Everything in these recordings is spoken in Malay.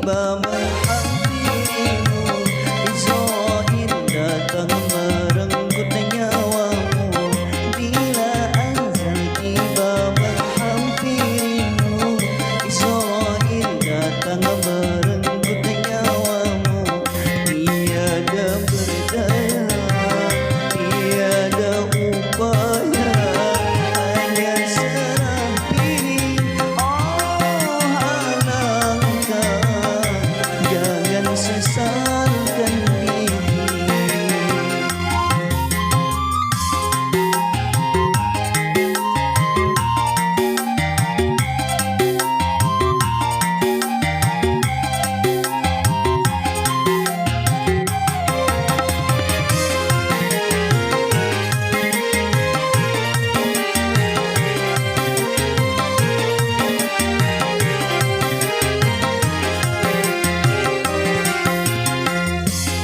tiba menghampirimu, Israel datang merenggut nyawamu. Bila azal tiba menghampirimu, Israel datang merenggut nyawamu. Tiada berdaya, tiada upaya, hanya serah diri. Oh alangkah, jangan sesalkan diri.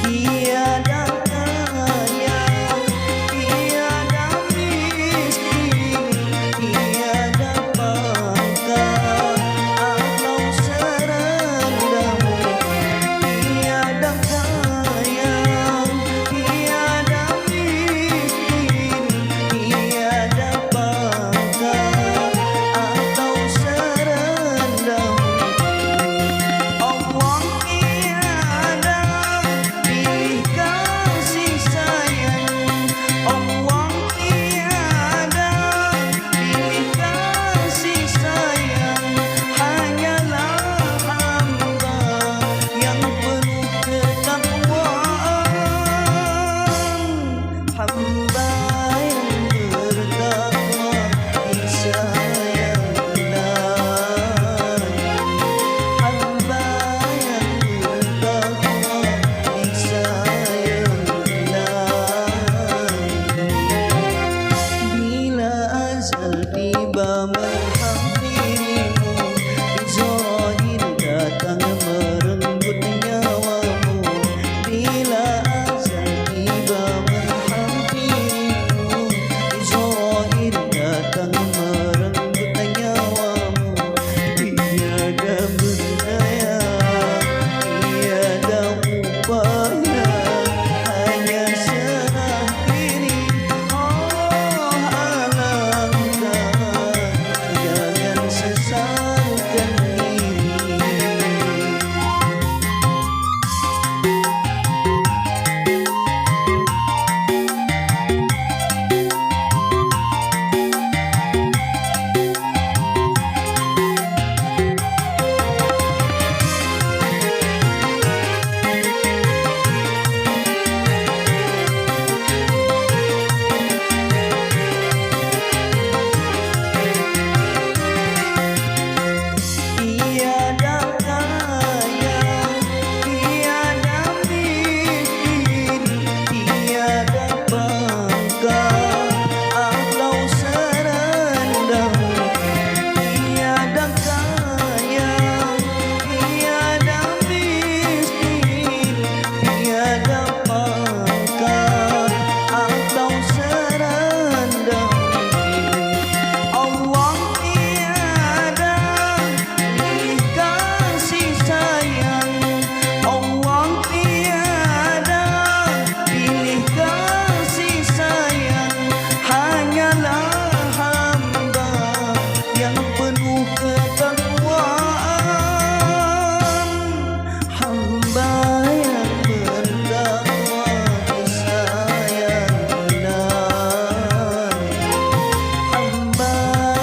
Tiada kaya, tiada miskin, tiada pangkat atau serendahmu. Tiada kaya, tiada miskin, tiada pangkat atau serendahmu. Allah tiada pilih kasih sayang, Allah tiada pilih kasih sayang, hanyalah hamba yang penuh ketakwaan, hamba yang bertakwa disayang Ilahi, hamba yang bertakwa disayang Ilahi. Bila azal tiba menghampirimu, Israel datang merenggut nyawamu. Bila azal tiba menghampirimu, Israel datang merenggut nyawamu. Tiada berdaya, tiada upaya, hanya serah diri. Oh alangkah, jangan sesalkan diri. Tiada kaya, tiada miskin, tiada pangkat atau serendahmu. Tiada kaya, tiada miskin, tiada pangkat atau serendahmu. Allah tiada pilih kasih sayang, Allah tiada pilih kasih sayang, hanyalah hamba yang penuh ketakwaan, hamba yang bertakwa disayang Ilahi, hamba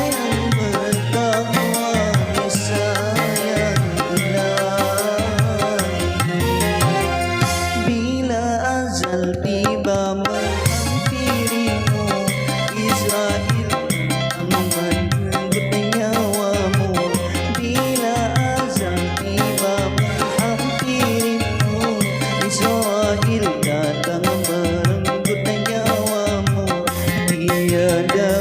yang bertakwa disayang Ilahi. Bila azal tiba menghampirimu, Israel merenggut nyawamu. Bila azal tiba menghampirimu, Israel datang merenggut nyawamu. Tiada